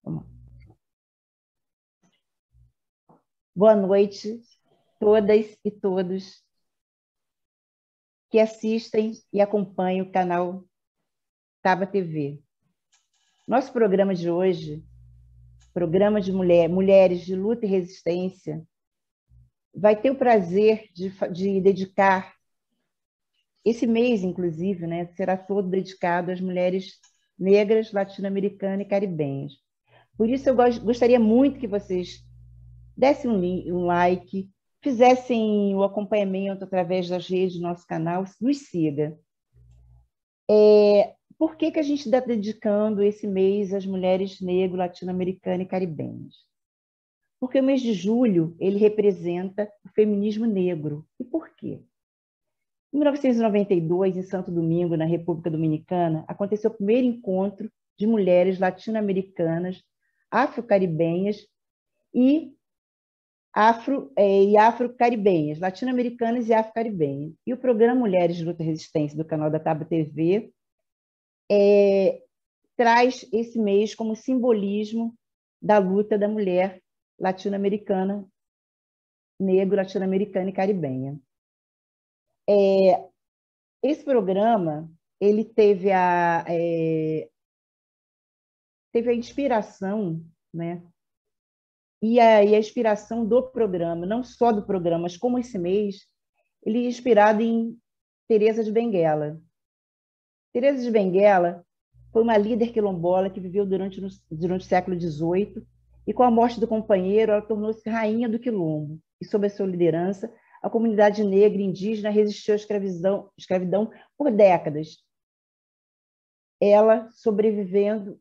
Vamos. Boa noite, todas e todos que assistem e acompanham o canal Taba TV. Nosso programa de hoje, programa de mulheres de luta e resistência, vai ter o prazer de dedicar esse mês, inclusive, né, será todo dedicado às mulheres negras, latino-americanas e caribenhas. Por isso, eu gostaria muito que vocês dessem um like, fizessem o acompanhamento através das redes do nosso canal, nos siga. Por que a gente está dedicando esse mês às mulheres negras, latino-americanas e caribenhas? Porque o mês de julho ele representa o feminismo negro. E por quê? Em 1992, em Santo Domingo, na República Dominicana, aconteceu o primeiro encontro de mulheres latino-americanas, afro-caribenhas e afro-caribenhas, latino-americanas e afro-caribenhas. E o programa Mulheres de Luta e Resistência, do canal da Taba TV, traz esse mês como simbolismo da luta da mulher latino-americana, negro, latino-americana e caribenha. Esse programa ele teve a inspiração, né? E a inspiração do programa, não só do programa, mas como esse mês, ele é inspirado em Teresa de Benguela. Teresa de Benguela foi uma líder quilombola que viveu durante o século XVIII e, com a morte do companheiro, ela tornou-se rainha do quilombo. E, sob a sua liderança, a comunidade negra e indígena resistiu à escravidão por décadas. Ela sobrevivendo...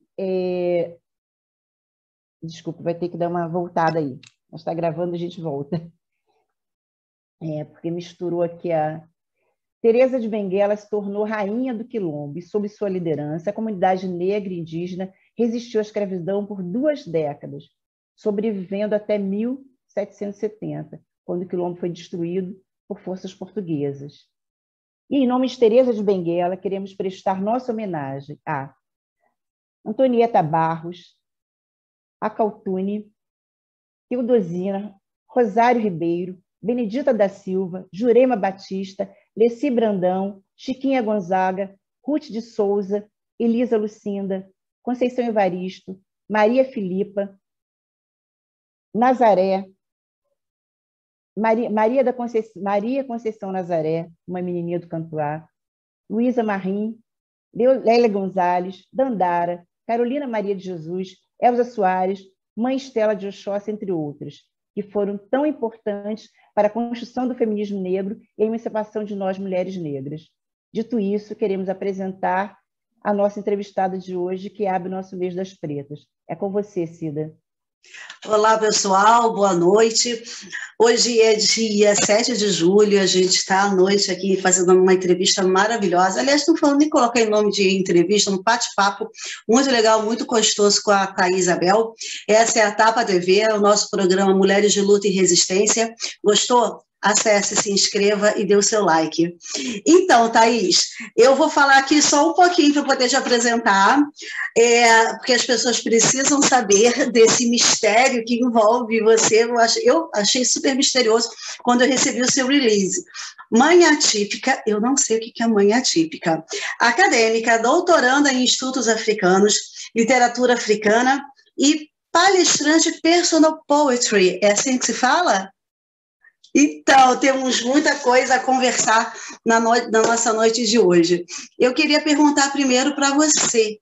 Desculpa, vai ter que dar uma voltada aí. Nós está gravando, a gente volta. Porque misturou aqui a... Teresa de Benguela se tornou rainha do quilombo e, sob sua liderança, a comunidade negra e indígena resistiu à escravidão por 2 décadas, sobrevivendo até 1770, quando o quilombo foi destruído por forças portuguesas. E, em nome de Teresa de Benguela, queremos prestar nossa homenagem a Antonieta Barros, Acautune, Teodosina, Rosário Ribeiro, Benedita da Silva, Jurema Batista, Leci Brandão, Chiquinha Gonzaga, Ruth de Souza, Elisa Lucinda, Conceição Evaristo, Maria Filipa, Nazaré, Maria Conceição Nazaré, uma menininha do Cantuá, Luísa Marim, Lélia Gonzalez, Dandara, Carolina Maria de Jesus, Elza Soares, Mãe Estela de Oxóssi, entre outras, que foram tão importantes para a construção do feminismo negro e a emancipação de nós, mulheres negras. Dito isso, queremos apresentar a nossa entrevistada de hoje, que abre o nosso mês das pretas. É com você, Cida. Olá, pessoal, boa noite. Hoje é dia 7 de julho, a gente está à noite aqui fazendo uma entrevista maravilhosa. Aliás, estou falando em colocar em nome de entrevista, um bate-papo muito legal, muito gostoso com a Thaís Abel. Essa é a Taba TV, o nosso programa Mulheres de Luta e Resistência. Gostou? Acesse, se inscreva e dê o seu like. Então, Thaís, eu vou falar aqui só um pouquinho para poder te apresentar, porque as pessoas precisam saber desse mistério que envolve você. Eu achei super misterioso quando eu recebi o seu release. Mãe atípica, eu não sei o que é mãe atípica. Acadêmica, doutoranda em estudos africanos, literatura africana e palestrante personal poetry. É assim que se fala? Então, temos muita coisa a conversar na nossa noite de hoje. Eu queria perguntar primeiro para você.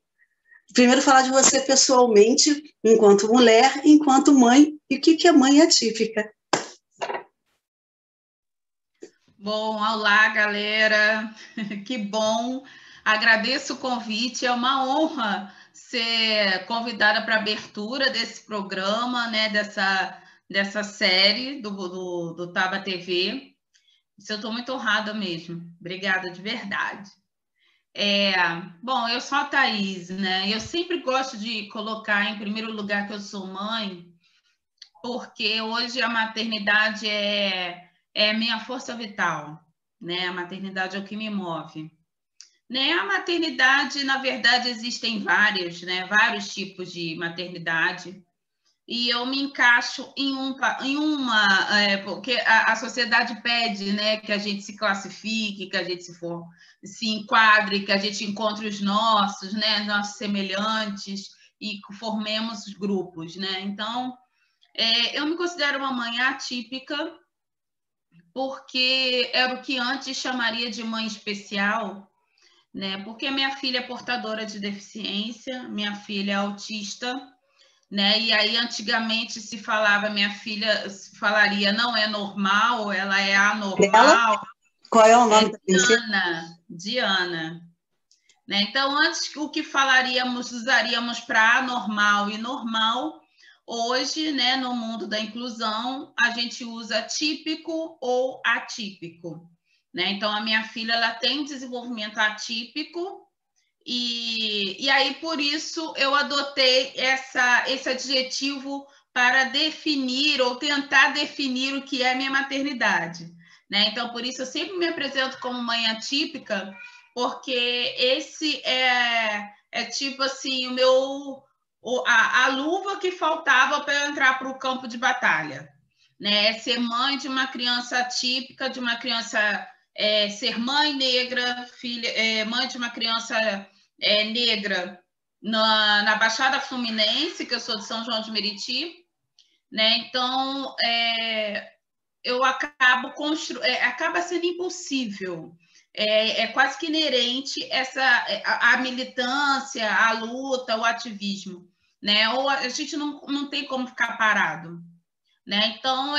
Primeiro falar de você pessoalmente, enquanto mulher, enquanto mãe, e o que é mãe atípica? Bom, olá, galera. Que bom. Agradeço o convite. É uma honra ser convidada para a abertura desse programa, né, dessa série do Taba TV. Isso eu estou muito honrada mesmo. Obrigada de verdade. Bom, eu sou a Thaís, né? Eu sempre gosto de colocar em primeiro lugar que eu sou mãe, porque hoje a maternidade é minha força vital, né? A maternidade é o que me move. Né? A maternidade, na verdade, existem várias, né? Vários tipos de maternidade. E eu me encaixo em uma, porque a sociedade pede, né, que a gente se classifique, que a gente se enquadre, que a gente encontre os nossos, né, nossos semelhantes e formemos grupos, né? Então, eu me considero uma mãe atípica, porque era o que antes chamaria de mãe especial, né? Porque minha filha é portadora de deficiência, minha filha é autista, né? E aí antigamente se falava, minha filha falaria não é normal, ela é Dela? anormal. Qual é o nome da princesa? Diana. Né? Então, antes o que usaríamos para anormal e normal, hoje, né, no mundo da inclusão, a gente usa típico ou atípico. Né? Então, a minha filha ela tem desenvolvimento atípico, e aí, por isso, eu adotei esse adjetivo para definir ou tentar definir o que é minha maternidade. Né? Então, por isso, eu sempre me apresento como mãe atípica, porque esse é tipo assim, a luva que faltava para eu entrar para o campo de batalha. Né? Ser mãe de uma criança atípica, de uma criança ser mãe negra, mãe de uma criança negra na Baixada Fluminense, que eu sou de São João de Meriti, né? Então eu acaba sendo impossível. É quase que inerente a militância, a luta, o ativismo, né? Ou a gente não tem como ficar parado, né? Então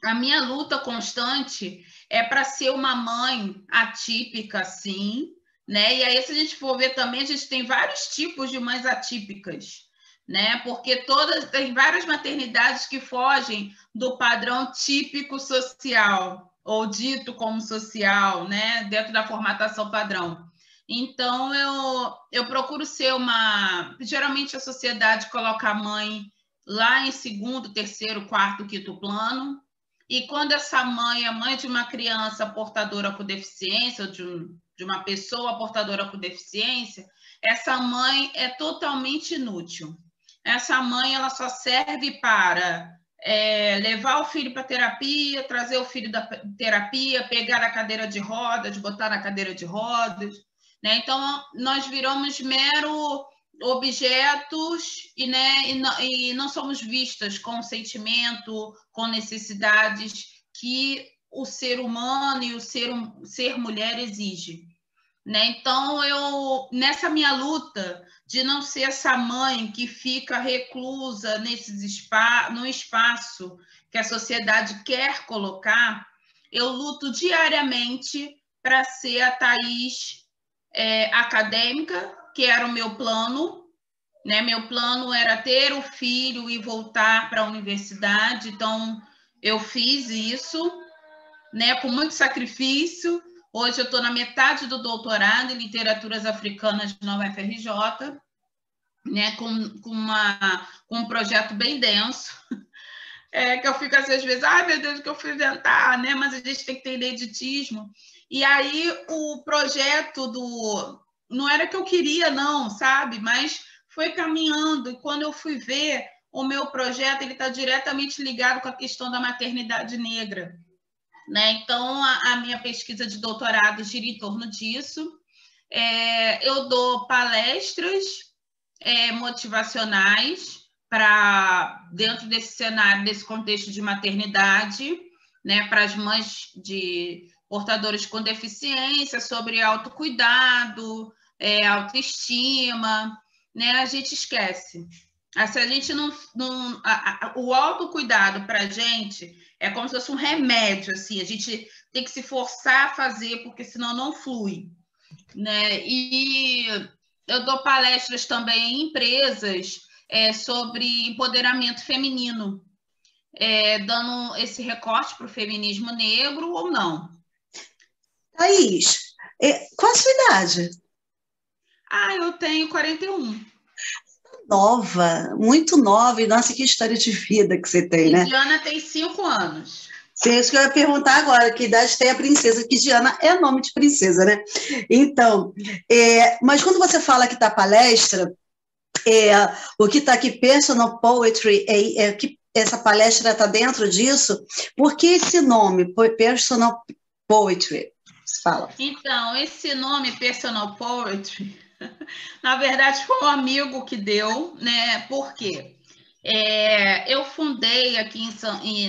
a minha luta constante é para ser uma mãe atípica, sim, né? E aí, se a gente for ver também, a gente tem vários tipos de mães atípicas, né? Porque tem várias maternidades que fogem do padrão típico social, ou dito como social, né? Dentro da formatação padrão. Então, eu procuro ser Geralmente, a sociedade coloca a mãe lá em segundo, terceiro, quarto, quinto plano. E quando essa mãe é mãe de uma criança portadora com deficiência, ou de uma pessoa portadora com deficiência, essa mãe é totalmente inútil. Essa mãe ela só serve para levar o filho para terapia, trazer o filho da terapia, pegar a cadeira de rodas, botar na cadeira de rodas. Né? Então, nós viramos mero objetos e não somos vistas com sentimento, com necessidades que o ser humano e o ser mulher exige. Né? Então, nessa minha luta de não ser essa mãe que fica reclusa no espaço que a sociedade quer colocar, eu luto diariamente para ser a Thaís acadêmica, que era o meu plano. Né? Meu plano era ter o filho e voltar para a universidade, então eu fiz isso, né, com muito sacrifício. Hoje eu estou na metade do doutorado em literaturas africanas na UFRJ, né, com um projeto bem denso, que eu fico assim, às vezes, ai meu Deus, o que eu fui inventar, né? Mas a gente tem que ter ineditismo. E aí o projeto não era que eu queria, não, sabe? Mas foi caminhando, e quando eu fui ver, o meu projeto ele está diretamente ligado com a questão da maternidade negra. Né? Então, a minha pesquisa de doutorado gira em torno disso. Eu dou palestras motivacionais dentro desse cenário, desse contexto de maternidade, né, para as mães de portadores com deficiência, sobre autocuidado, autoestima, né? A gente esquece. Se a gente o autocuidado para a gente é como se fosse um remédio, assim, a gente tem que se forçar a fazer, porque senão não flui, né? E eu dou palestras também em empresas sobre empoderamento feminino, dando esse recorte para o feminismo negro ou não. Thaís, qual a sua idade? Eu tenho 41. Nova, muito nova, e nossa, que história de vida que você tem, né? Diana tem 5 anos. Sim, isso que eu ia perguntar agora, que idade tem a princesa, que Diana é nome de princesa, né? Então, mas quando você fala que tá palestra, o que está aqui, Personal Poetry, que essa palestra está dentro disso, por que esse nome, Personal Poetry? Você fala. Então, esse nome, Personal Poetry, na verdade foi um amigo que deu, né? Por quê? Eu fundei aqui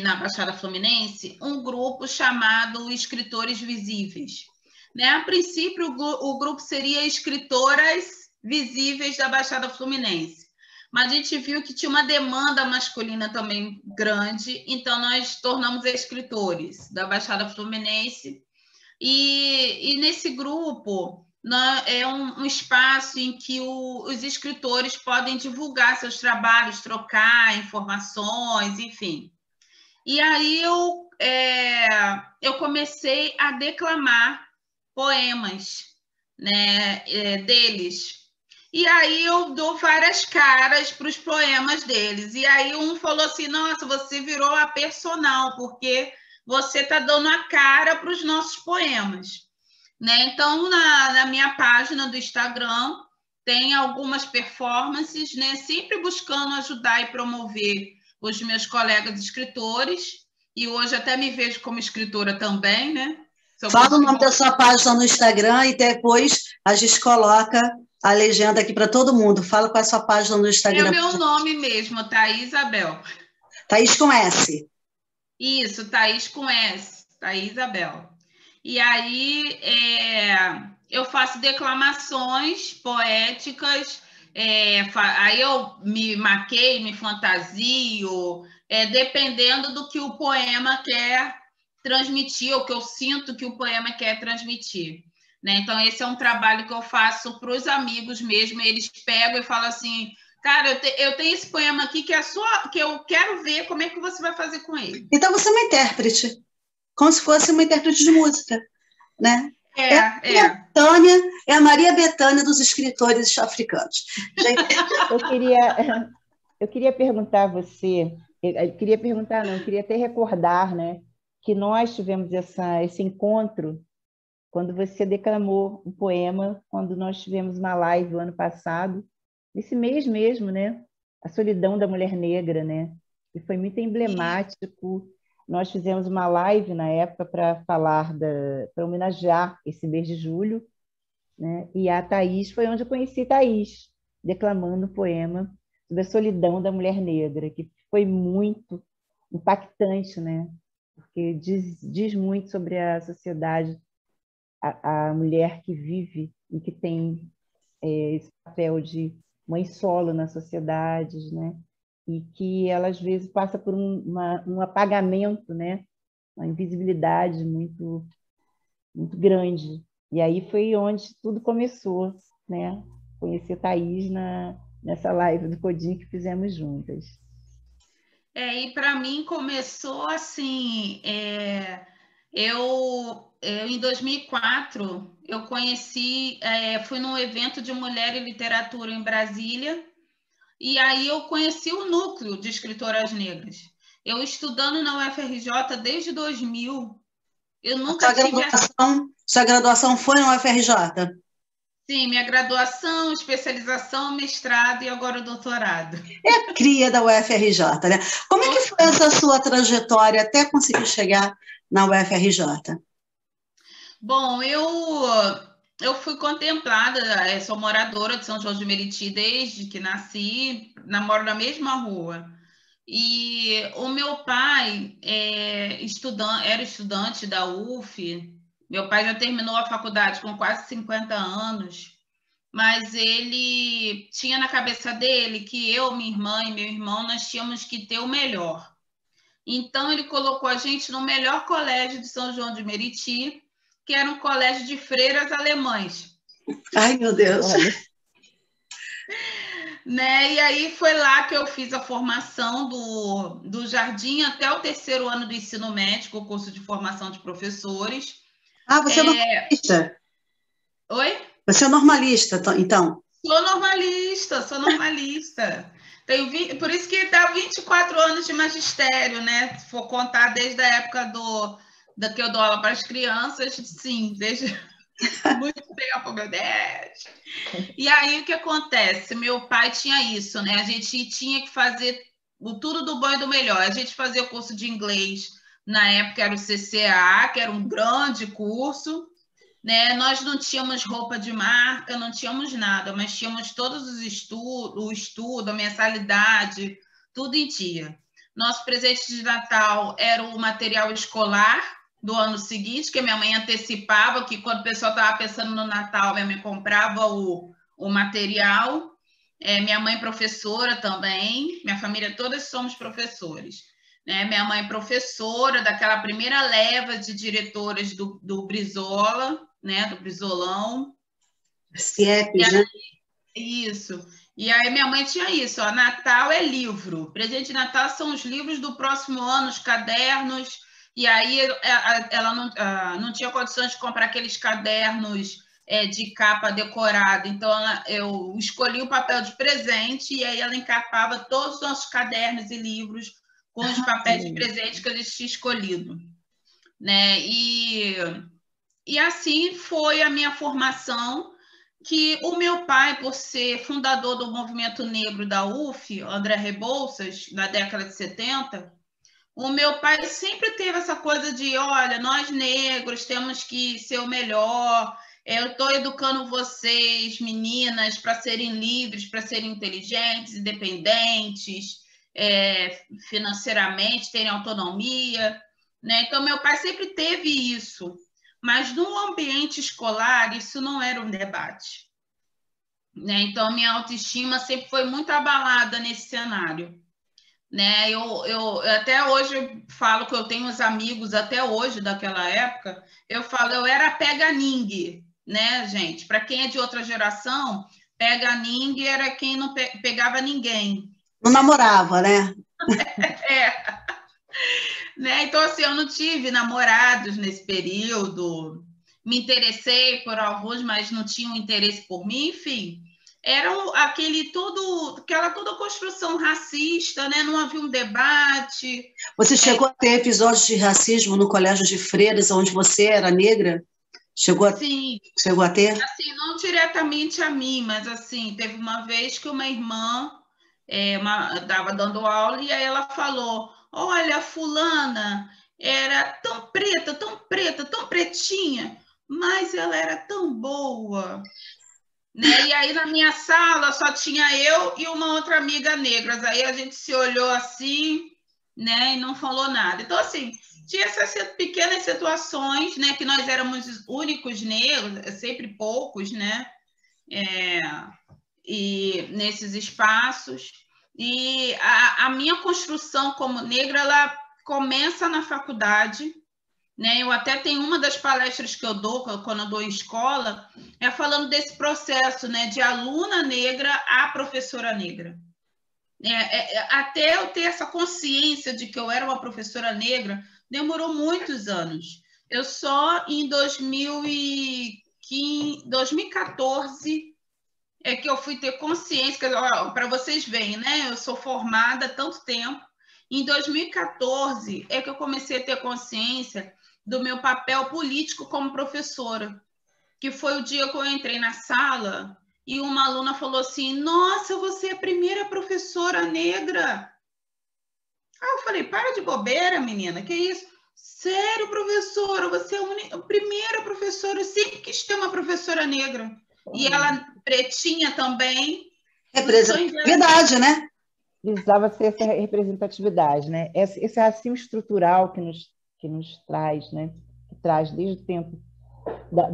na Baixada Fluminense um grupo chamado Escritores Visíveis. Né? A princípio, o grupo seria Escritoras Visíveis da Baixada Fluminense. Mas a gente viu que tinha uma demanda masculina também grande, então nós tornamos escritores da Baixada Fluminense. E nesse grupo é um espaço em que os escritores podem divulgar seus trabalhos, trocar informações, enfim. E aí eu comecei a declamar poemas, né, deles. E aí eu dou várias caras para os poemas deles. E aí um falou assim, nossa, você virou a personal, porque você está dando a cara para os nossos poemas. Né? Então, na minha página do Instagram, tem algumas performances, né? Sempre buscando ajudar e promover os meus colegas escritores. E hoje até me vejo como escritora também, né? Fala o nome da sua página no Instagram e depois a gente coloca a legenda aqui para todo mundo. Fala com a sua página no Instagram. É o meu nome mesmo, Thaís Isabel. Thaís com S. Isso, Thaís com S. Thaís Isabel. E aí eu faço declamações poéticas, aí eu me maqueio, me fantasio, dependendo do que o poema quer transmitir, ou que eu sinto que o poema quer transmitir. Né? Então, esse é um trabalho que eu faço para os amigos mesmo, eles pegam e falam assim, cara, eu tenho esse poema aqui que eu quero ver como é que você vai fazer com ele. Então, você é uma intérprete, como se fosse uma intérprete de música, né? É a Maria Bethânia dos escritores africanos. Eu queria perguntar a você, eu queria até recordar, né, que nós tivemos esse encontro quando você declamou um poema, quando nós tivemos uma live o ano passado, nesse mês mesmo, né? A solidão da mulher negra, né? E foi muito emblemático. Nós fizemos uma live na época para para homenagear esse mês de julho, né? E a Thaís foi onde eu conheci Thaís, declamando um poema sobre a solidão da mulher negra, que foi muito impactante, né? Porque diz muito sobre a sociedade, a mulher que vive e que tem esse papel de mãe solo na sociedade, né? E que ela às vezes passa por um apagamento, né? Uma invisibilidade muito muito grande. E aí foi onde tudo começou, né? Conhecer Thaís nessa live do Codim que fizemos juntas. E para mim começou assim, em 2004 eu conheci, fui num evento de mulher e literatura em Brasília, e aí eu conheci o núcleo de escritoras negras. Eu estudando na UFRJ desde 2000, eu nunca tive... Sua graduação foi na UFRJ? Sim, minha graduação, especialização, mestrado e agora o doutorado. É a cria da UFRJ, né? Como é que foi essa sua trajetória até conseguir chegar na UFRJ? Bom, eu fui contemplada, sou moradora de São João de Meriti desde que nasci, moro na mesma rua. E o meu pai era estudante da UF, meu pai já terminou a faculdade com quase 50 anos, mas ele tinha na cabeça dele que eu, minha irmã e meu irmão, nós tínhamos que ter o melhor. Então, ele colocou a gente no melhor colégio de São João de Meriti, que era um colégio de freiras alemães. Ai, meu Deus! Né? E aí foi lá que eu fiz a formação do jardim até o 3º ano do ensino médio, o curso de formação de professores. Ah, você é normalista? Oi? Você é normalista, então? Sou normalista. Por isso que dá 24 anos de magistério, né? Se for contar desde a época da que eu dou aula para as crianças, sim, desde muito tempo, meu Deus. E aí, o que acontece? Meu pai tinha isso, né? A gente tinha que fazer o tudo do bom e do melhor. A gente fazia o curso de inglês, na época era o CCA, que era um grande curso, né? Nós não tínhamos roupa de marca, não tínhamos nada, mas tínhamos todos os estudos, o estudo, a mensalidade, tudo em dia. Nosso presente de Natal era o material escolar do ano seguinte, que minha mãe antecipava, que quando o pessoal estava pensando no Natal, minha mãe comprava o material. Minha mãe professora também, minha família todas somos professores. Né? Minha mãe professora daquela primeira leva de diretoras do Brizola, né? Do Brizolão. CIEPs, né? Isso. E aí minha mãe tinha isso, ó, Natal é livro, presente de Natal são os livros do próximo ano, os cadernos, e aí ela não tinha condições de comprar aqueles cadernos de capa decorada, então eu escolhi o papel de presente e aí ela encapava todos os nossos cadernos e livros com os papéis de presente que a gente tinha escolhido. Né? E assim foi a minha formação, que o meu pai, por ser fundador do movimento negro da UF, André Rebouças, na década de 70, o meu pai sempre teve essa coisa de, olha, nós negros temos que ser o melhor, eu estou educando vocês, meninas, para serem livres, para serem inteligentes, independentes, financeiramente, terem autonomia. Né? Então, meu pai sempre teve isso. Mas no ambiente escolar, isso não era um debate. Né? Então, a minha autoestima sempre foi muito abalada nesse cenário. Né? Eu até hoje falo que eu tenho uns amigos, até hoje, daquela época, eu falo, eu era pega-ningue, né, gente? Para quem é de outra geração, pega-ningue era quem não pegava ninguém. Não namorava, né? Né? Então, assim, eu não tive namorados nesse período, me interessei por alguns, mas não tinham interesse por mim, enfim. Era aquela toda construção racista, né? Não havia um debate. Você chegou a ter episódios de racismo no colégio de freiras, onde você era negra? Sim. Chegou a ter? Assim, não diretamente a mim, mas assim, teve uma vez que uma irmã estava dando aula e aí ela falou: olha, a fulana era tão preta, tão preta, tão pretinha, mas ela era tão boa. Né? E aí na minha sala só tinha eu e uma outra amiga negra. Aí a gente se olhou assim, né, e não falou nada. Então, assim, tinha essas pequenas situações, né, que nós éramos os únicos negros, sempre poucos, né, e nesses espaços. E a minha construção como negra, ela começa na faculdade, né? Eu até tenho uma das palestras que eu dou, quando eu dou em escola, falando desse processo, né, de aluna negra a professora negra. Até eu ter essa consciência de que eu era uma professora negra, demorou muitos anos. Eu só em 2014 é que eu fui ter consciência, para vocês verem, né? Eu sou formada há tanto tempo. Em 2014 é que eu comecei a ter consciência do meu papel político como professora, que foi o dia que eu entrei na sala e uma aluna falou assim: nossa, você é a primeira professora negra. Aí eu falei: para de bobeira, menina, que isso? Sério, professora, você é a primeira professora, eu sempre quis ter uma professora negra. E ela, pretinha também. Representatividade, né? Precisava ser essa representatividade, né? Esse racismo estrutural que nos traz, né? Que traz desde o tempo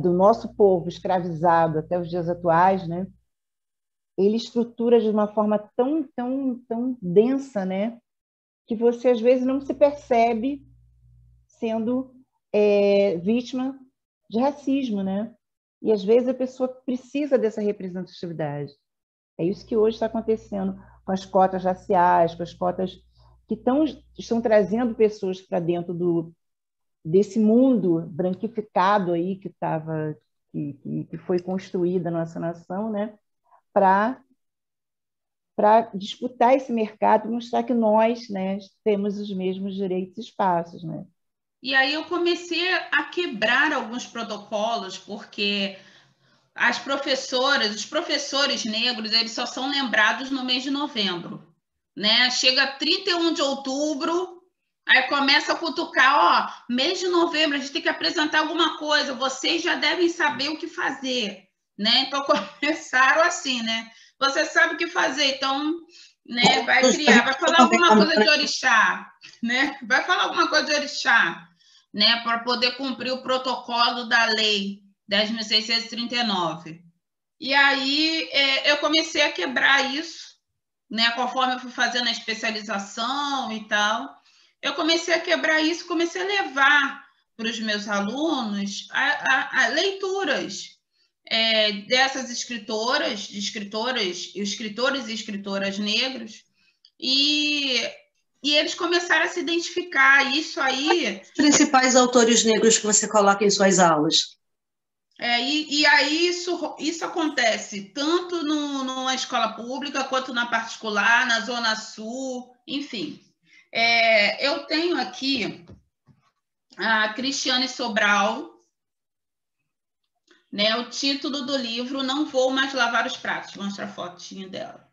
do nosso povo escravizado até os dias atuais, né? Ele estrutura de uma forma tão densa, né? Que você às vezes não se percebe sendo vítima de racismo, né? E às vezes a pessoa precisa dessa representatividade. É isso que hoje está acontecendo com as cotas raciais, com as cotas que estão trazendo pessoas para dentro desse mundo branquificado aí que foi construída a nossa nação, né? Para para disputar esse mercado e mostrar que nós, né, temos os mesmos direitos e espaços, né? E aí eu comecei a quebrar alguns protocolos, porque as professoras, os professores negros, eles só são lembrados no mês de novembro, né? Chega 31 de outubro, aí começa a cutucar, ó, mês de novembro, a gente tem que apresentar alguma coisa, vocês já devem saber o que fazer, né? Então começaram assim, né? Você sabe o que fazer, então, né, vai criar, vai falar alguma coisa de orixá, né? Vai falar alguma coisa de orixá, né, para poder cumprir o protocolo da lei 10.639. E aí eu comecei a quebrar isso, né, conforme eu fui fazendo a especialização e tal. Eu comecei a quebrar isso, comecei a levar para os meus alunos a leituras dessas escritores e escritoras negros, e eles começaram a se identificar. Isso aí... Os principais autores negros que você coloca em suas aulas? E aí isso acontece tanto numa escola pública quanto na particular, na Zona Sul, enfim. Eu tenho aqui a Cristiane Sobral, né, o título do livro Não Vou Mais Lavar os Pratos. Vou mostrar a fotinho dela.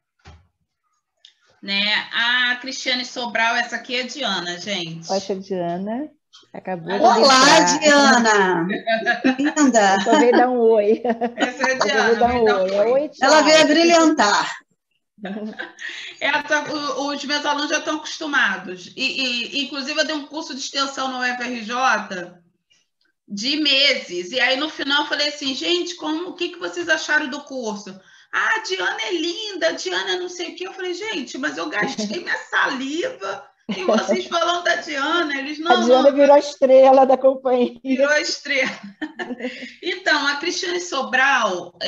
Né? A Cristiane Sobral, essa aqui é a Diana, gente. Poxa, Diana, acabou de Olá, entrar. Diana! Linda! Só veio dar um oi. Essa é a Só Diana, veio dar um oi. Oi, tchau. Ela veio a brilhantar. Os meus alunos já estão acostumados. Inclusive, eu dei um curso de extensão no UFRJ de meses. E aí, no final, eu falei assim, gente, o que vocês acharam do curso? Ah, a Diana é linda, a Diana não sei o quê. Eu falei, gente, mas eu gastei minha saliva e vocês falando da Diana. Eles não... A Diana virou a estrela da companhia. Virou a estrela. Então, a Cristiane Sobral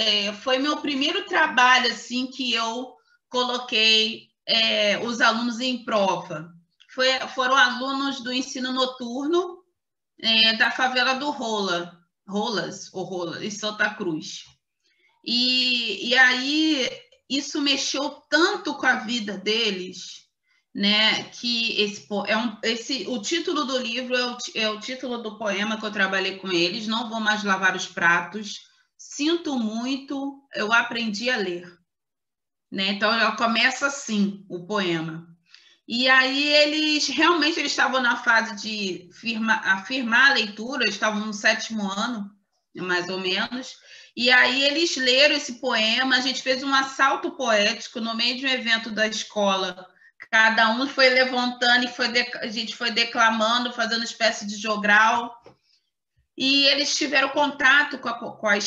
foi meu primeiro trabalho, assim, que eu coloquei os alunos em prova. Foram alunos do ensino noturno da favela do Rolas, em Santa Cruz. E aí isso mexeu tanto com a vida deles, né, que o título do livro é o título do poema que eu trabalhei com eles, Não Vou Mais Lavar os Pratos, sinto muito, eu aprendi a ler. Né? Então, já começa assim o poema. E aí eles estavam na fase de afirmar a leitura, eles estavam no 7º ano, mais ou menos, e aí eles leram esse poema, a gente fez um assalto poético no meio de um evento da escola, cada um foi levantando e a gente foi declamando, fazendo espécie de jogral, e eles tiveram contato com a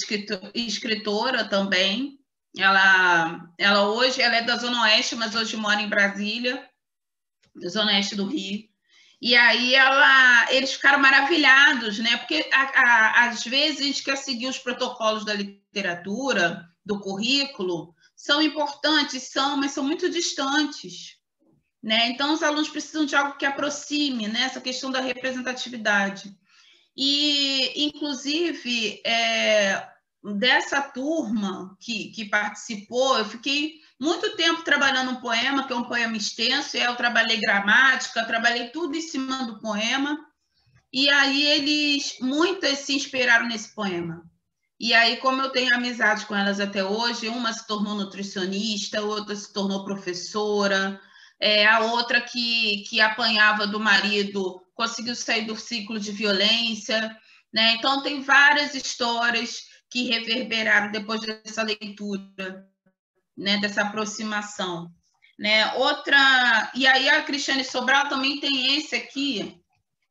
escritora também. Ela hoje é da Zona Oeste, mas hoje mora em Brasília, Zona Oeste do Rio. E aí eles ficaram maravilhados, né? Porque às vezes a gente quer seguir os protocolos da literatura, do currículo, são importantes, mas são muito distantes, né? Então os alunos precisam de algo que aproxime, né? Essa questão da representatividade. E, inclusive, dessa turma que participou, eu fiquei muito tempo trabalhando um poema, que é um poema extenso, e eu trabalhei gramática, trabalhei tudo em cima do poema, e aí muitas se inspiraram nesse poema. E aí, como eu tenho amizade com elas até hoje, uma se tornou nutricionista, outra se tornou professora, a outra que apanhava do marido conseguiu sair do ciclo de violência, né? Então, tem várias histórias que reverberaram depois dessa leitura, né, dessa aproximação, né? E aí a Cristiane Sobral também tem esse aqui,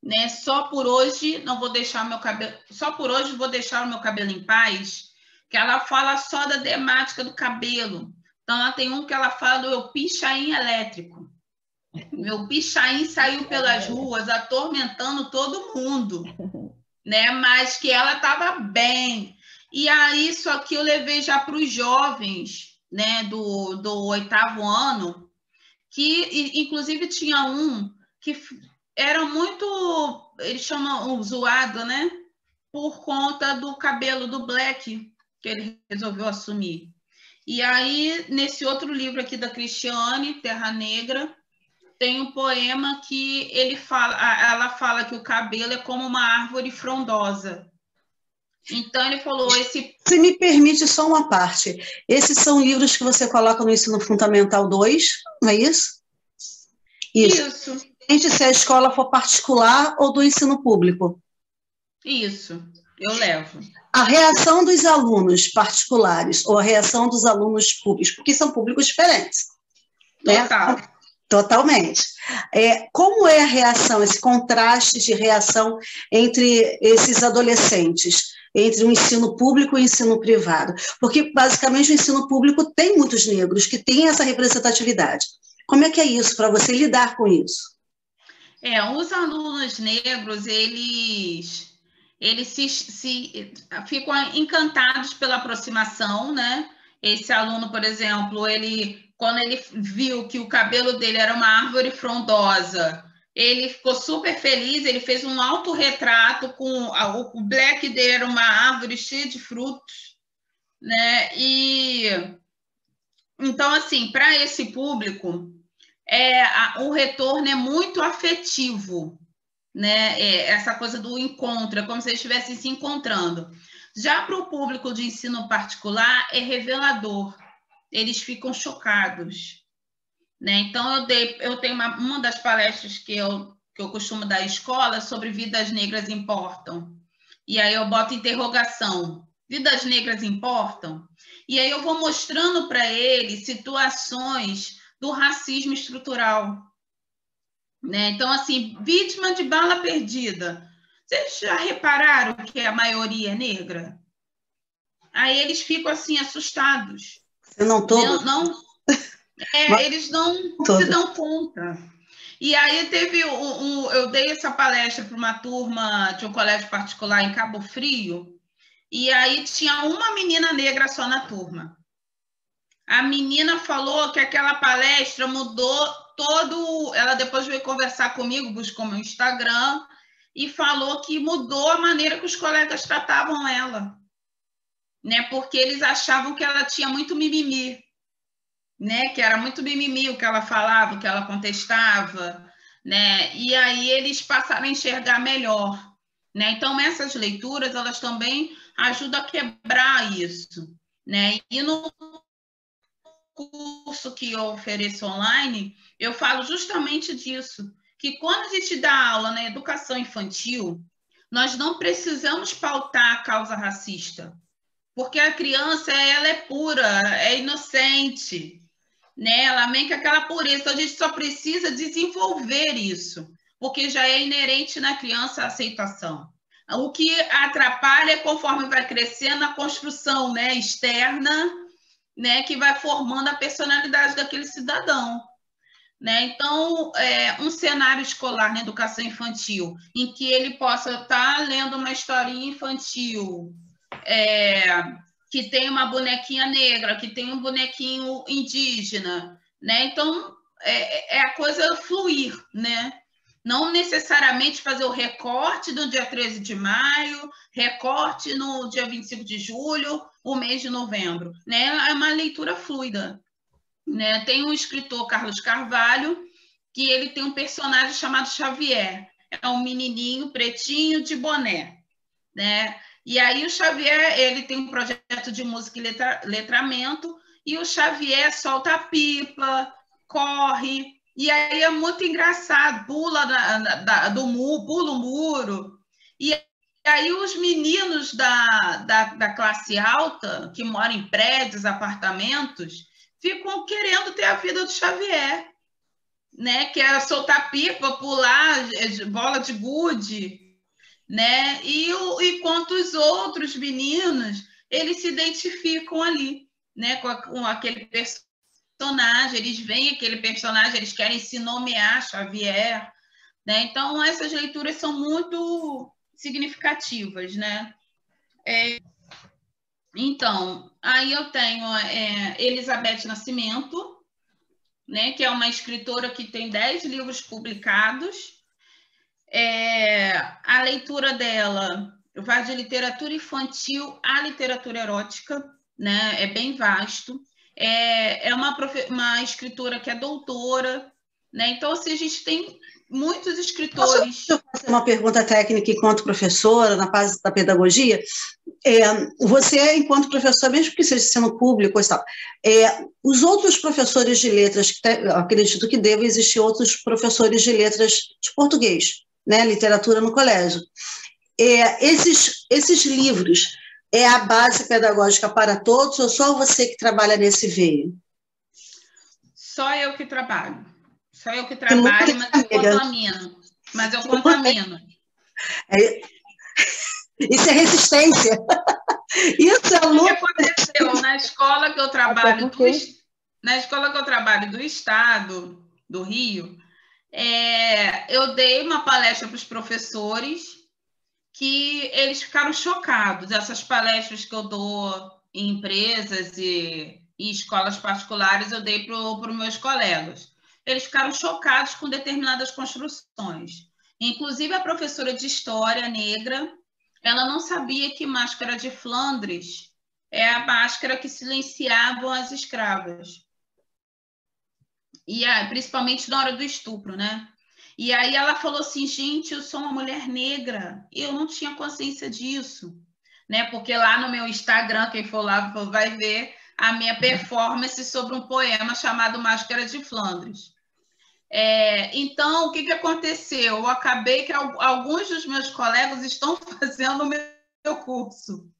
né? Só por hoje vou deixar o meu cabelo em paz, que ela fala só da temática do cabelo. Então ela tem um que ela fala do meu pichain elétrico. Meu pichain saiu pelas ruas atormentando todo mundo, né? Mas que ela estava bem. E aí isso aqui eu levei já para os jovens, né, do 8º ano, que inclusive tinha um que era muito, eles chamam zoado, né, por conta do cabelo do Black que ele resolveu assumir. E aí, nesse outro livro aqui da Cristiane, Terra Negra, tem um poema que ela fala que o cabelo é como uma árvore frondosa. Então, ele falou... Se me permite só uma parte, esses são livros que você coloca no Ensino Fundamental 2, não é isso? Isso. Se a escola for particular ou do ensino público. Isso, eu levo. A reação dos alunos particulares ou a reação dos alunos públicos, porque são públicos diferentes. Total. Né? Totalmente. Como é a reação, esse contraste de reação entre esses adolescentes, entre o ensino público e o ensino privado? Porque, basicamente, o ensino público tem muitos negros que têm essa representatividade. Como é que é isso, para você lidar com isso? Os alunos negros, eles ficam encantados pela aproximação, né? Esse aluno, por exemplo, quando ele viu que o cabelo dele era uma árvore frondosa, ele ficou super feliz, ele fez um autorretrato com o black dele era uma árvore cheia de frutos, né? Então, assim, para esse público, o retorno é muito afetivo, né? Essa coisa do encontro, é como se eles estivessem se encontrando. Já para o público de ensino particular, é revelador. Eles ficam chocados, né? Então, eu tenho uma das palestras que eu costumo dar à escola sobre vidas negras importam. E aí eu boto interrogação. Vidas negras importam? E aí eu vou mostrando para eles situações do racismo estrutural, né? Então, assim, vítima de bala perdida. Vocês já repararam que a maioria é negra? Aí eles ficam, assim, assustados. Não todos? Eles não se dão conta. E aí eu dei essa palestra para uma turma de um colégio particular em Cabo Frio, e aí tinha uma menina negra só na turma. A menina falou que aquela palestra mudou todo... Ela depois veio conversar comigo, buscou meu Instagram, e falou que mudou a maneira que os colegas tratavam ela, né? Porque eles achavam que ela tinha muito mimimi, né? Que era muito mimimi o que ela falava, o que ela contestava, né? E aí eles passaram a enxergar melhor, né? Então, essas leituras, elas também ajudam a quebrar isso, né? E no curso que eu ofereço online, eu falo justamente disso, que quando a gente dá aula na educação infantil, nós não precisamos pautar a causa racista, porque a criança, ela é pura, é inocente, né? Ela vem com aquela pureza, então a gente só precisa desenvolver isso, porque já é inerente na criança a aceitação. O que atrapalha é conforme vai crescendo a construção, né, externa, né, que vai formando a personalidade daquele cidadão, né? Então, um cenário escolar na educação infantil, em que ele possa estar lendo uma historinha infantil, que tem uma bonequinha negra, que tem um bonequinho indígena, né? Então, é a coisa fluir, né? Não necessariamente fazer o recorte do dia 13 de maio, recorte no dia 25 de julho, o mês de novembro, né? É uma leitura fluida, né? Tem um escritor, Carlos Carvalho, que ele tem um personagem chamado Xavier, é um menininho pretinho de boné, né? E aí o Xavier, ele tem um projeto de música e letramento, e o Xavier solta a pipa, corre, e aí é muito engraçado, pula pula o muro, e aí os meninos da classe alta, que moram em prédios, apartamentos, ficam querendo ter a vida do Xavier, né? Que é soltar pipa, pular, bola de gude, né? E quanto os outros meninos, eles se identificam ali, né? Com aquele personagem, eles veem aquele personagem, eles querem se nomear Xavier, né? Então, essas leituras são muito significativas, né? Então, aí eu tenho Elizabeth Nascimento, né, que é uma escritora que tem 10 livros publicados. A leitura dela vai de literatura infantil à literatura erótica, né? É bem vasto. é uma escritora que é doutora, né? Então, assim, a gente tem muitos escritores. Posso fazer uma pergunta técnica enquanto professora, na fase da pedagogia? Você, enquanto professor, mesmo que seja ensino público e tal, os outros professores de letras, acredito que devem existir outros professores de letras de português, né, literatura no colégio. Esses livros é a base pedagógica para todos ou só você que trabalha nesse veio? Só eu que trabalho. Só eu que trabalho, mas eu contamino. Mas eu contamino. Isso é resistência. Isso é luta. O que aconteceu na escola que eu trabalho do Estado do Rio, eu dei uma palestra para os professores que eles ficaram chocados. Essas palestras que eu dou em empresas e escolas particulares, eu dei para os meus colegas. Eles ficaram chocados com determinadas construções. Inclusive, a professora de História negra, ela não sabia que máscara de Flandres é a máscara que silenciavam as escravas. E principalmente na hora do estupro, né? E aí ela falou assim, gente, eu sou uma mulher negra, eu não tinha consciência disso, né? Porque lá no meu Instagram, quem for lá vai ver a minha performance sobre um poema chamado Máscara de Flandres. Então, o que aconteceu? Eu acabei que alguns dos meus colegas estão fazendo o meu curso.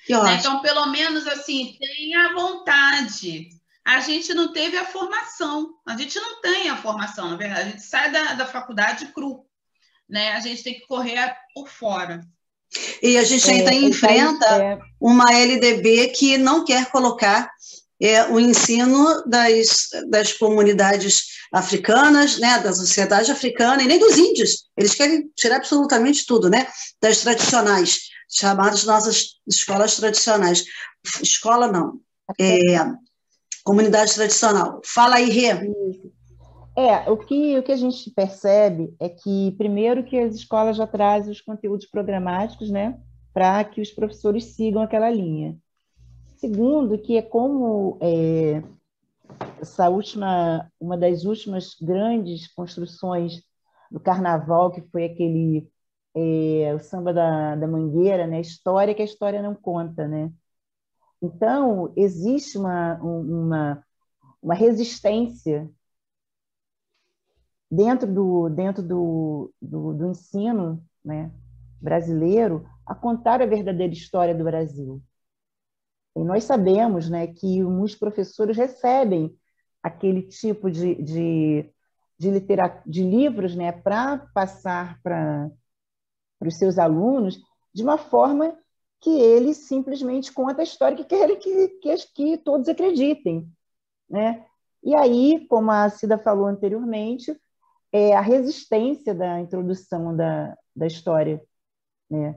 Né? Então, pelo menos, assim, tenha vontade. A gente não teve a formação. A gente não tem a formação, na verdade. A gente sai da faculdade cru. Né? A gente tem que correr por fora. E a gente ainda enfrenta uma LDB que não quer colocar o ensino das comunidades africanas, né, da sociedade africana, e nem dos índios. Eles querem tirar absolutamente tudo, né, das tradicionais, chamadas nossas escolas tradicionais. Escola não, comunidade tradicional. Fala aí, Rê. O que a gente percebe é que, primeiro, que as escolas já trazem os conteúdos programáticos, né, para que os professores sigam aquela linha. Segundo, que como uma das últimas grandes construções do Carnaval, que foi aquele o samba da Mangueira, né, história que a história não conta, né? Então, existe uma resistência dentro do ensino, né, brasileiro a contar a verdadeira história do Brasil. E nós sabemos, né, que muitos professores recebem aquele tipo de livros, né, para passar para os seus alunos de uma forma que eles simplesmente contam a história que querem que todos acreditem, né? E aí, como a Cida falou anteriormente, a resistência da introdução da história, né,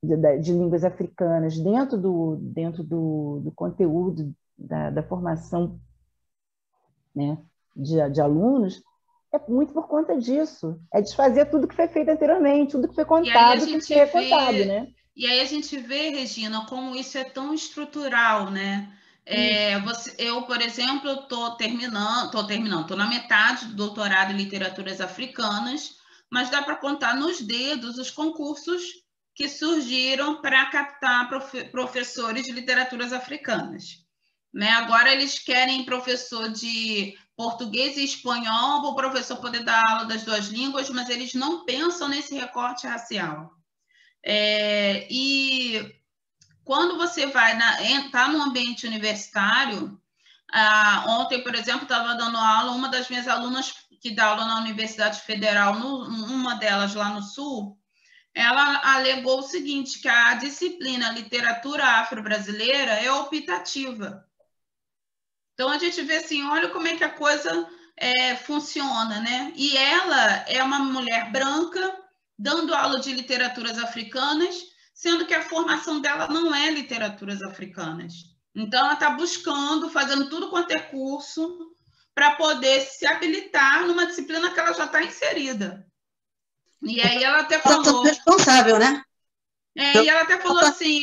de línguas africanas dentro do conteúdo da formação, né, de alunos, é muito por conta disso. É desfazer tudo que foi feito anteriormente, tudo que foi contado, que foi recontado, né? E aí a gente vê, Regina, como isso é tão estrutural, né? Eu, por exemplo, estou na metade do doutorado em literaturas africanas, mas dá para contar nos dedos os concursos que surgiram para captar professores de literaturas africanas. Né? Agora eles querem professor de português e espanhol para o professor poder dar aula das duas línguas, mas eles não pensam nesse recorte racial. E quando você vai entrar no ambiente universitário, ontem, por exemplo, estava dando aula, uma das minhas alunas que dá aula na Universidade Federal, uma delas lá no Sul, ela alegou o seguinte, que a disciplina literatura afro-brasileira é optativa. Então, a gente vê assim, olha como é que a coisa funciona, né? E ela é uma mulher branca, dando aula de literaturas africanas, sendo que a formação dela não é literaturas africanas. Então, ela está buscando, fazendo tudo quanto é curso, para poder se habilitar numa disciplina que ela já está inserida. E aí ela até falou... responsável, né? E ela até falou assim,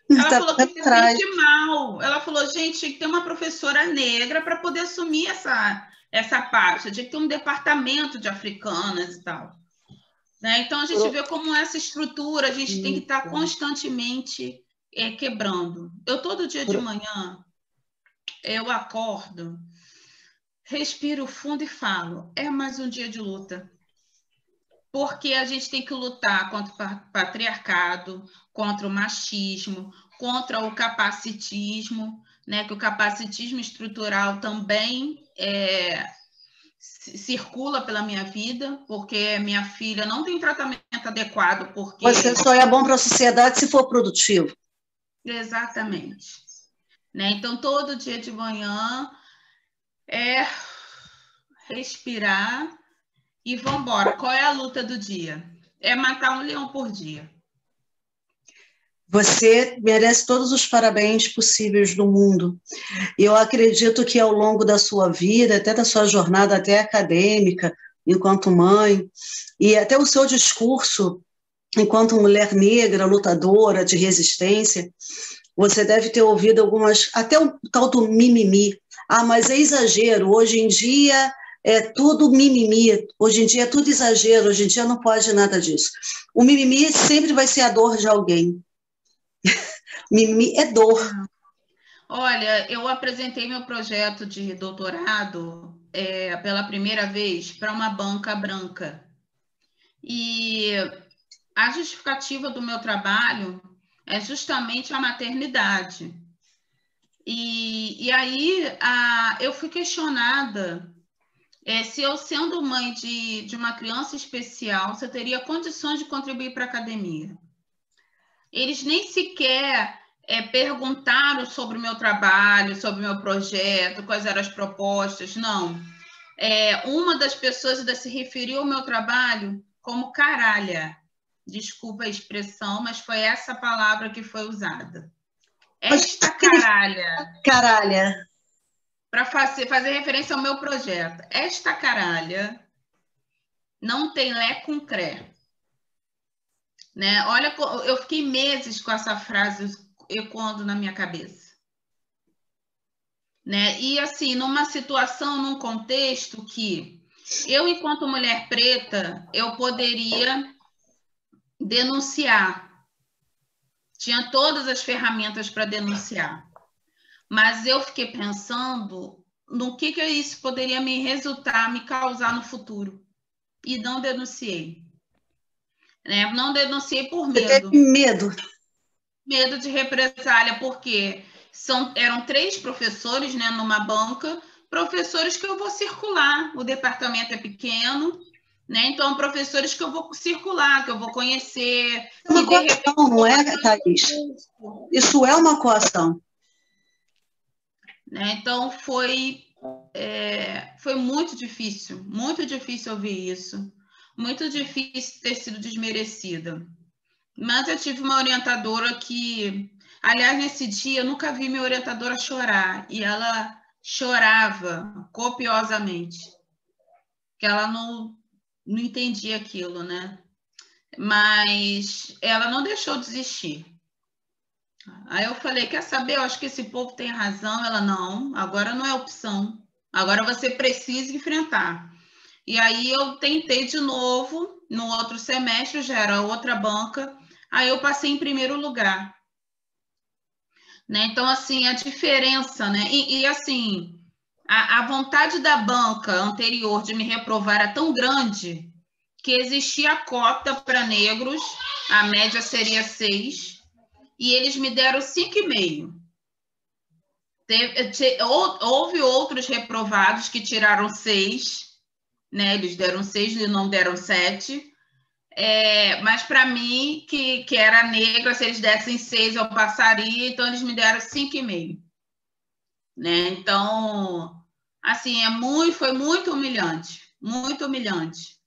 Ela falou que se sente mal. Ela falou, gente, tinha que ter uma professora negra para poder assumir essa parte. Tinha que ter um departamento de africanas e tal. Né? Então, a gente vê como essa estrutura, a gente tem que estar constantemente quebrando. Eu, todo dia de manhã, eu acordo, respiro fundo e falo, é mais um dia de luta. Porque a gente tem que lutar contra o patriarcado, contra o machismo, contra o capacitismo, né? Que o capacitismo estrutural também circula pela minha vida, porque minha filha não tem tratamento adequado. Porque... Você só é bom para a sociedade se for produtivo. Exatamente. Né? Então, todo dia de manhã é respirar e vamos embora. Qual é a luta do dia? É matar um leão por dia. Você merece todos os parabéns possíveis do mundo. Eu acredito que ao longo da sua vida, até da sua jornada até acadêmica, enquanto mãe, e até o seu discurso enquanto mulher negra, lutadora de resistência, você deve ter ouvido algumas, até o tal do mimimi. Ah, mas é exagero, hoje em dia é tudo mimimi, hoje em dia é tudo exagero, hoje em dia não pode nada disso. O mimimi sempre vai ser a dor de alguém. Mimimi é dor. Olha, eu apresentei meu projeto de doutorado pela primeira vez para uma banca branca. E a justificativa do meu trabalho é justamente a maternidade. E aí eu fui questionada se eu, sendo mãe de uma criança especial, se eu teria condições de contribuir para a academia. Eles nem sequer perguntaram sobre o meu trabalho, sobre o meu projeto, quais eram as propostas, não. Uma das pessoas ainda se referiu ao meu trabalho como caralha. Desculpa a expressão, mas foi essa palavra que foi usada. Esta caralha. Caralha. Para fazer referência ao meu projeto. Esta caralha não tem lé com cré. Né? Olha, eu fiquei meses com essa frase ecoando na minha cabeça. Né? E assim, numa situação, num contexto que eu, enquanto mulher preta, eu poderia denunciar. Tinha todas as ferramentas para denunciar. Mas eu fiquei pensando no que isso poderia me resultar, me causar no futuro. E não denunciei. Né? Não denunciei por medo. Você teve medo? Medo de represália, porque eram 3 professores, né, numa banca, professores que eu vou circular. O departamento é pequeno, né? Então, professores que eu vou circular, que eu vou conhecer. É uma coação, não é, Thaís? Isso é uma coação. Né? Então, foi muito difícil ouvir isso. Muito difícil ter sido desmerecida. Mas eu tive uma orientadora que... Aliás, nesse dia, eu nunca vi minha orientadora chorar. E ela chorava copiosamente. Que ela não entendia aquilo, né? Mas ela não deixou de desistir. Aí eu falei, quer saber? Eu acho que esse povo tem razão. Ela, não, agora não é opção. Agora você precisa enfrentar. E aí eu tentei de novo, no outro semestre, já era outra banca. Aí eu passei em primeiro lugar. Né? Então, assim, a diferença, né? E assim, a vontade da banca anterior de me reprovar era tão grande que existia a cota para negros, a média seria 6, e eles me deram 5,5. Houve outros reprovados que tiraram 6, né? Eles deram 6 e não deram 7. Mas para mim, que era negra, se eles dessem 6, eu passaria, então eles me deram 5,5. Né? Então, assim, foi muito humilhante, muito humilhante.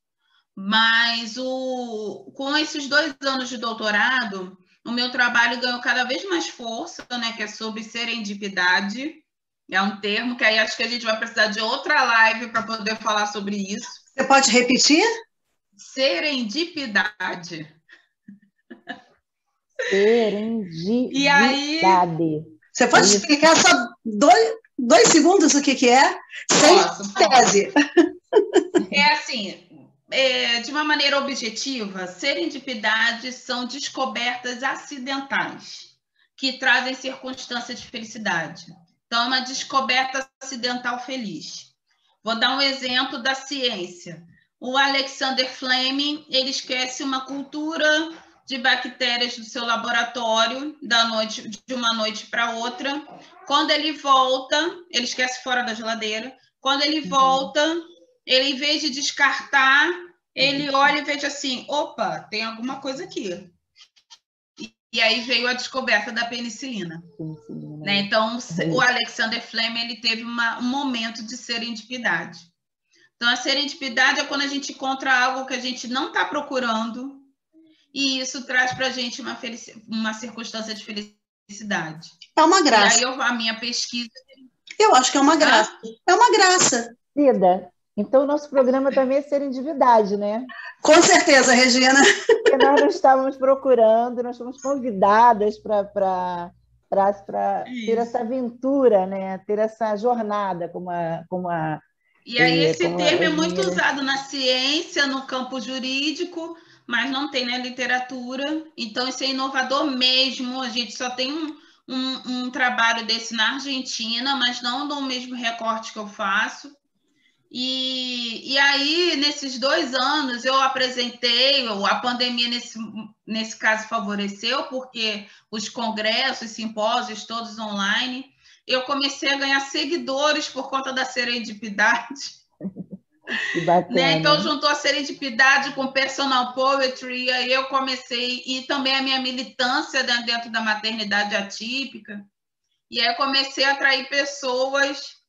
Mas com esses 2 anos de doutorado, o meu trabalho ganhou cada vez mais força, né? Que é sobre serendipidade. É um termo que aí acho que a gente vai precisar de outra live para poder falar sobre isso. Você pode repetir? Serendipidade. E aí... Você pode explicar só 2 segundos o que é? Sem tese. É assim, de uma maneira objetiva, serendipidades são descobertas acidentais que trazem circunstâncias de felicidade. Então, é uma descoberta acidental feliz. Vou dar um exemplo da ciência. O Alexander Fleming, ele esquece uma cultura de bactérias do seu laboratório de uma noite para outra. Quando ele volta, ele esquece fora da geladeira. Quando ele volta, ele, em vez de descartar, ele olha e veja assim, opa, tem alguma coisa aqui. E aí veio a descoberta da penicilina. Né? Então, o Alexander Fleming, ele teve um momento de serendipidade. Então, a serendipidade é quando a gente encontra algo que a gente não está procurando e isso traz para a gente uma circunstância de felicidade. É uma graça. E aí, a minha pesquisa... Eu acho que é uma graça. É uma graça. Cida, então o nosso programa também é serendipidade, né? Com certeza, Regina. Porque nós não estávamos procurando, nós fomos convidadas para ter essa aventura, né? Ter essa jornada E aí esse termo é muito usado na ciência, no campo jurídico, mas não tem na literatura. Então, isso é inovador mesmo. A gente só tem um trabalho desse na Argentina, mas não no mesmo recorte que eu faço. E aí, nesses 2 anos, eu apresentei, a pandemia nesse caso favoreceu, porque os congressos, simpósios, todos online, eu comecei a ganhar seguidores por conta da serendipidade. Que bacana. Né? Então, juntou a serendipidade com personal poetry, e aí eu comecei, e também a minha militância dentro da maternidade atípica, e aí eu comecei a atrair pessoas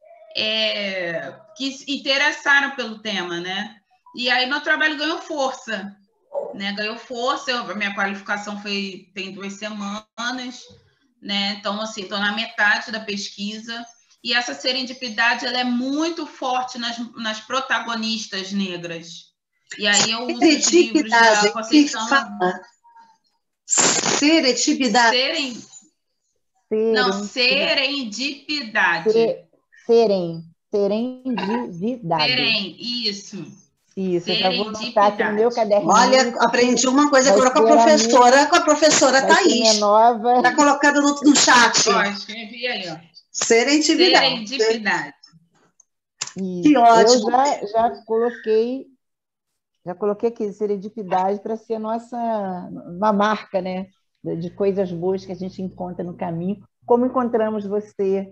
que se interessaram pelo tema, né? E aí meu trabalho ganhou força, né? Ganhou força, a minha qualificação tem 2 semanas, né? Então, assim, estou na metade da pesquisa, e essa serendipidade ela é muito forte nas protagonistas negras. E aí eu uso os livros da Conceição... Serendipidade. Não, serendipidade. Serendipidade. Isso. Isso, eu já vou anotar aqui no meu caderninho. Olha, aprendi uma coisa agora com a professora Thaís. Está colocada no chat. Ó, escrevi aí, ó. Serendipidade. Que ótimo. Eu já coloquei aqui serendipidade para ser uma marca, né? De coisas boas que a gente encontra no caminho, como encontramos você,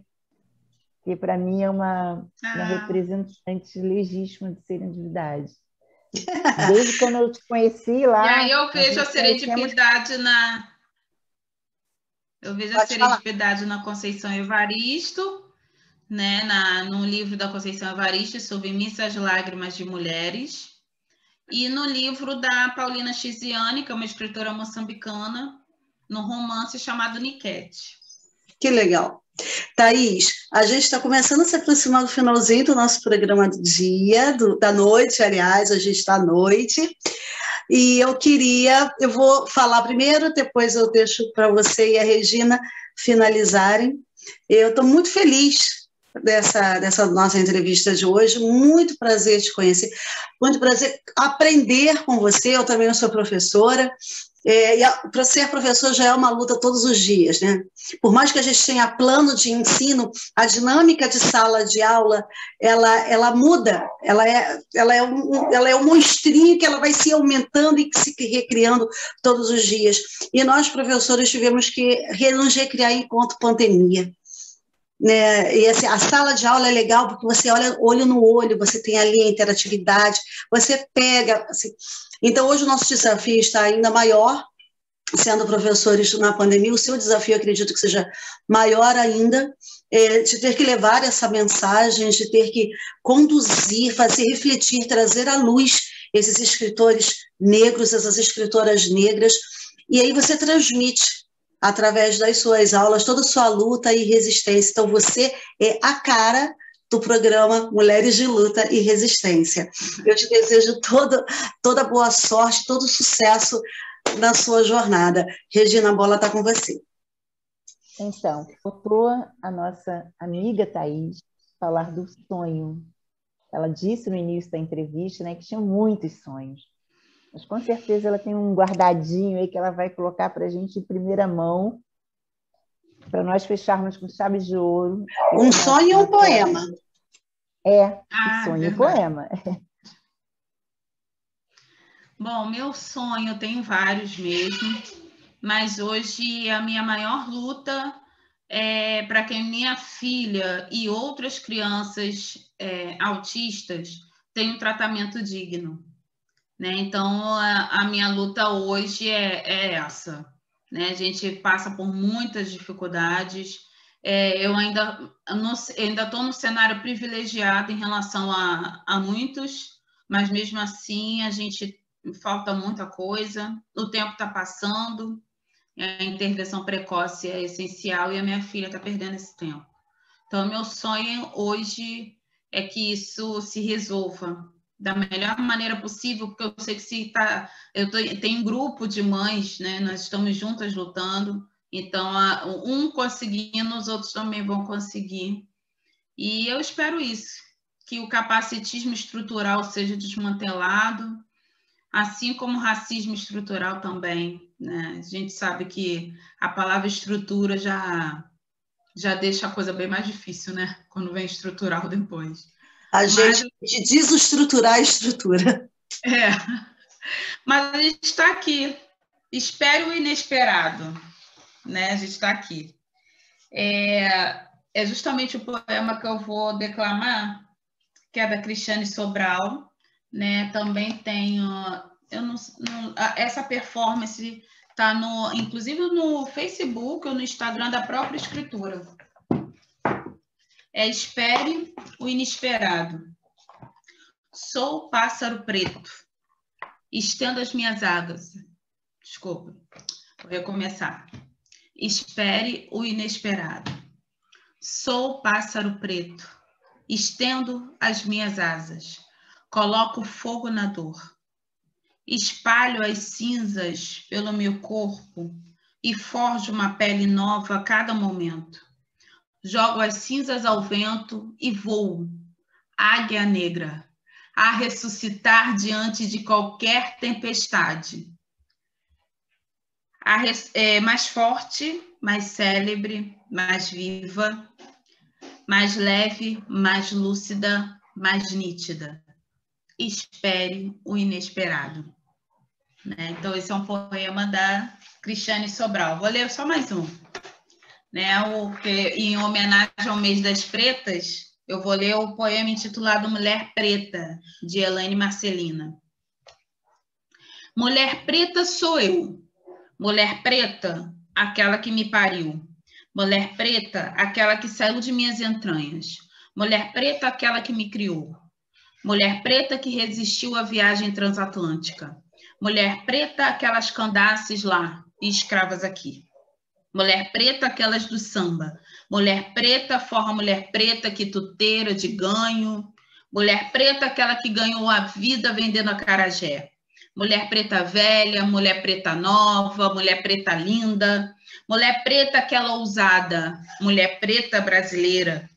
que para mim é uma representante legítima de serendipidade. Desde quando eu te conheci lá... E aí eu vejo a serendipidade na Conceição Evaristo, né? No livro da Conceição Evaristo, Submissas Lágrimas de Mulheres, e no livro da Paulina Chiziane, que é uma escritora moçambicana, no romance chamado Niquete. Que legal. Thaís, a gente está começando a se aproximar do finalzinho do nosso programa do dia, da noite, aliás, a gente está à noite, e eu vou falar primeiro, depois eu deixo para você e a Regina finalizarem. Eu estou muito feliz dessa nossa entrevista de hoje, muito prazer te conhecer, muito prazer aprender com você, eu também sou professora, para ser professor já é uma luta todos os dias, né? Por mais que a gente tenha plano de ensino, a dinâmica de sala de aula, ela muda, ela é um monstrinho que ela vai se aumentando e se recriando todos os dias. E nós, professores, tivemos que nos recriar enquanto pandemia. Né? E assim, a sala de aula é legal porque você olha olho no olho, você tem ali a interatividade, você pega... Assim. Então, hoje o nosso desafio está ainda maior, sendo professores na pandemia, o seu desafio, acredito que seja maior ainda, de ter que levar essa mensagem, de ter que conduzir, fazer refletir, trazer à luz esses escritores negros, essas escritoras negras, e aí você transmite, através das suas aulas, toda a sua luta e resistência. Então, você é a cara do programa Mulheres de Luta e Resistência. Eu te desejo toda boa sorte, todo sucesso na sua jornada. Regina, a bola está com você. Então, faltou a nossa amiga Thaís falar do sonho. Ela disse no início da entrevista, né, que tinha muitos sonhos. Mas com certeza ela tem um guardadinho aí que ela vai colocar para a gente em primeira mão, para nós fecharmos com chaves de ouro. Um sonho e um poema. Um sonho e um poema. Bom, meu sonho, eu tenho vários mesmo, mas hoje a minha maior luta é para que minha filha e outras crianças autistas tenham um tratamento digno, né? Então, a minha luta hoje é essa, né? A gente passa por muitas dificuldades. Eu ainda estou no cenário privilegiado em relação a muitos, mas mesmo assim a gente falta muita coisa. O tempo está passando, a intervenção precoce é essencial e a minha filha está perdendo esse tempo. Então, meu sonho hoje é que isso se resolva da melhor maneira possível, porque eu sei que tem um grupo de mães, né? Nós estamos juntas lutando, então um conseguindo, os outros também vão conseguir. E eu espero isso, que o capacitismo estrutural seja desmantelado, assim como o racismo estrutural também, né? A gente sabe que a palavra estrutura já deixa a coisa bem mais difícil, né? Quando vem estrutural depois. A gente desestruturar a estrutura. Mas a gente está aqui. Espere o inesperado, né? A gente está aqui. É justamente o poema que eu vou declamar, que é da Cristiane Sobral, né? Também tenho... essa performance está inclusive no Facebook ou no Instagram da própria escritora. Espere o inesperado. Sou pássaro preto. Estendo as minhas asas. Desculpa, vou recomeçar. Espere o inesperado. Sou pássaro preto. Estendo as minhas asas. Coloco fogo na dor. Espalho as cinzas pelo meu corpo e forjo uma pele nova a cada momento. Jogo as cinzas ao vento e voo, águia negra, a ressuscitar diante de qualquer tempestade. Mais forte, mais célebre, mais viva, mais leve, mais lúcida, mais nítida. Espere o inesperado. Né? Então, esse é um poema da Cristiane Sobral. Vou ler só mais um. Né? Em homenagem ao mês das pretas, eu vou ler o poema intitulado Mulher Preta, de Elaine Marcelina. Mulher preta sou eu. Mulher preta, aquela que me pariu. Mulher preta, aquela que saiu de minhas entranhas. Mulher preta, aquela que me criou. Mulher preta que resistiu à viagem transatlântica. Mulher preta, aquelas candaces lá e escravas aqui. Mulher preta, aquelas do samba. Mulher preta, forra mulher preta, quituteira de ganho. Mulher preta, aquela que ganhou a vida vendendo acarajé. Mulher preta velha, mulher preta nova, mulher preta linda. Mulher preta, aquela ousada. Mulher preta brasileira.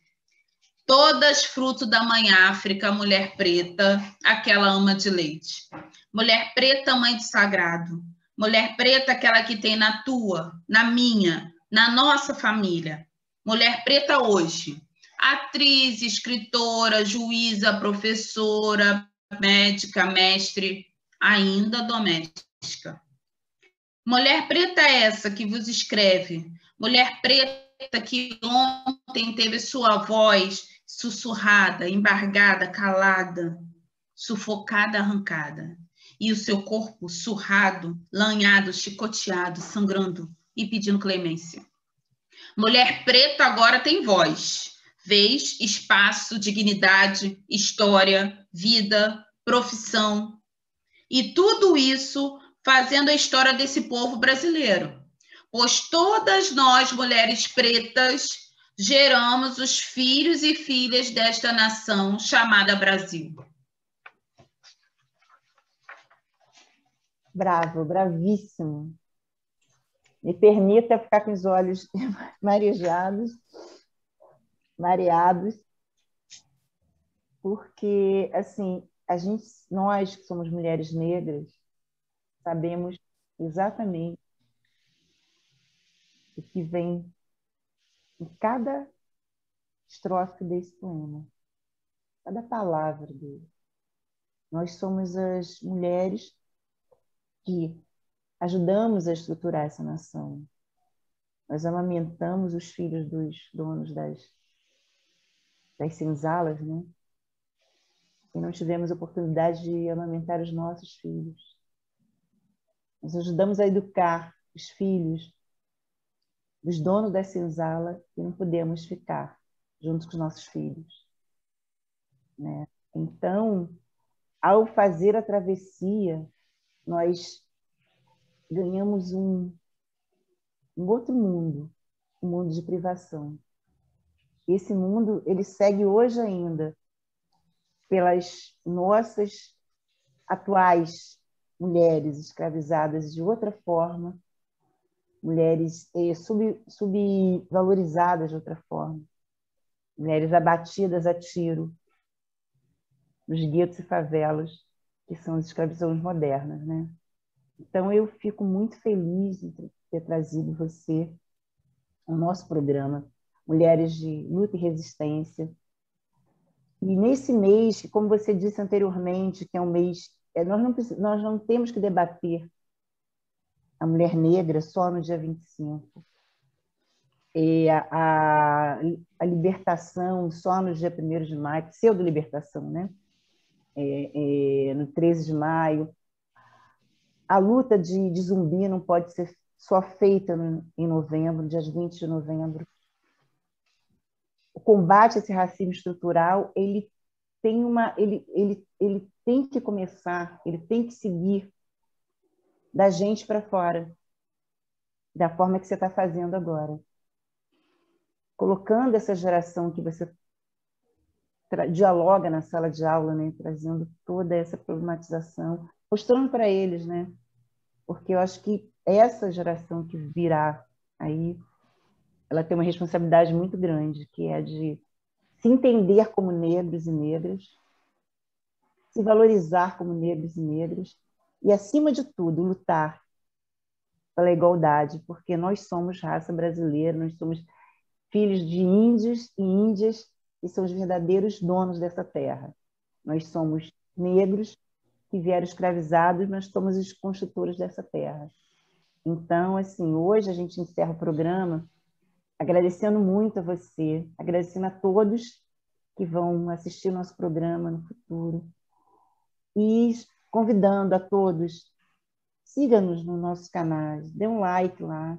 Todas fruto da mãe África, mulher preta, aquela ama de leite. Mulher preta, mãe de sagrado. Mulher preta, aquela que tem na tua, na minha, na nossa família. Mulher preta hoje. Atriz, escritora, juíza, professora, médica, mestre, ainda doméstica. Mulher preta essa que vos escreve. Mulher preta que ontem teve sua voz sussurrada, embargada, calada, sufocada, arrancada. E o seu corpo surrado, lanhado, chicoteado, sangrando e pedindo clemência. Mulher preta agora tem voz, vez, espaço, dignidade, história, vida, profissão. E tudo isso fazendo a história desse povo brasileiro. Pois todas nós, mulheres pretas, geramos os filhos e filhas desta nação chamada Brasil. Bravo, bravíssimo. Me permita ficar com os olhos mareados, porque, assim, nós que somos mulheres negras, sabemos exatamente o que vem em cada estrofe desse poema, cada palavra dele. Nós somos as mulheres que ajudamos a estruturar essa nação. Nós amamentamos os filhos dos donos das senzalas, né? E não tivemos oportunidade de amamentar os nossos filhos. Nós ajudamos a educar os filhos dos donos da senzala e não podemos ficar junto com os nossos filhos, né? Então, ao fazer a travessia, nós ganhamos um outro mundo, um mundo de privação. Esse mundo, ele segue hoje ainda pelas nossas atuais mulheres escravizadas de outra forma, mulheres subvalorizadas de outra forma, mulheres abatidas a tiro nos guetos e favelas, que são as escravizações modernas, né? Então, eu fico muito feliz de ter trazido você ao nosso programa, Mulheres de Luta e Resistência. E nesse mês, como você disse anteriormente, que é um mês... Nós não temos que debater a mulher negra só no dia 25. E a libertação só no dia 1º de maio, pseudo-libertação, né? No 13 de maio. A luta de Zumbi não pode ser só feita em novembro, dia 20 de novembro. O combate a esse racismo estrutural, ele tem que começar, ele tem que seguir da gente para fora, da forma que você está fazendo agora. Colocando essa geração que você dialoga na sala de aula, né? Trazendo toda essa problematização, mostrando para eles, né? Porque eu acho que essa geração que virá aí, ela tem uma responsabilidade muito grande, que é de se entender como negros e negras, se valorizar como negros e negras, e, acima de tudo, lutar pela igualdade, porque nós somos raça brasileira, nós somos filhos de índios e índias, que são os verdadeiros donos dessa terra. Nós somos negros que vieram escravizados, mas somos os construtores dessa terra. Então, assim, hoje a gente encerra o programa agradecendo muito a você, agradecendo a todos que vão assistir nosso programa no futuro e convidando a todos, siga-nos nos nossos canais, dê um like lá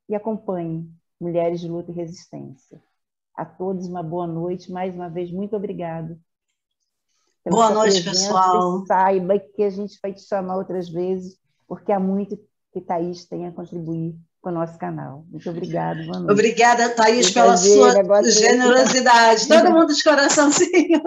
e acompanhe Mulheres de Luta e Resistência. A todos uma boa noite, mais uma vez, muito obrigada. Boa noite, pessoal. E saiba que a gente vai te chamar outras vezes, porque há muito que Thaís tem a contribuir com o nosso canal. Muito obrigada, boa noite. Obrigada, Thaís, pela sua generosidade. Todo mundo de coraçãozinho.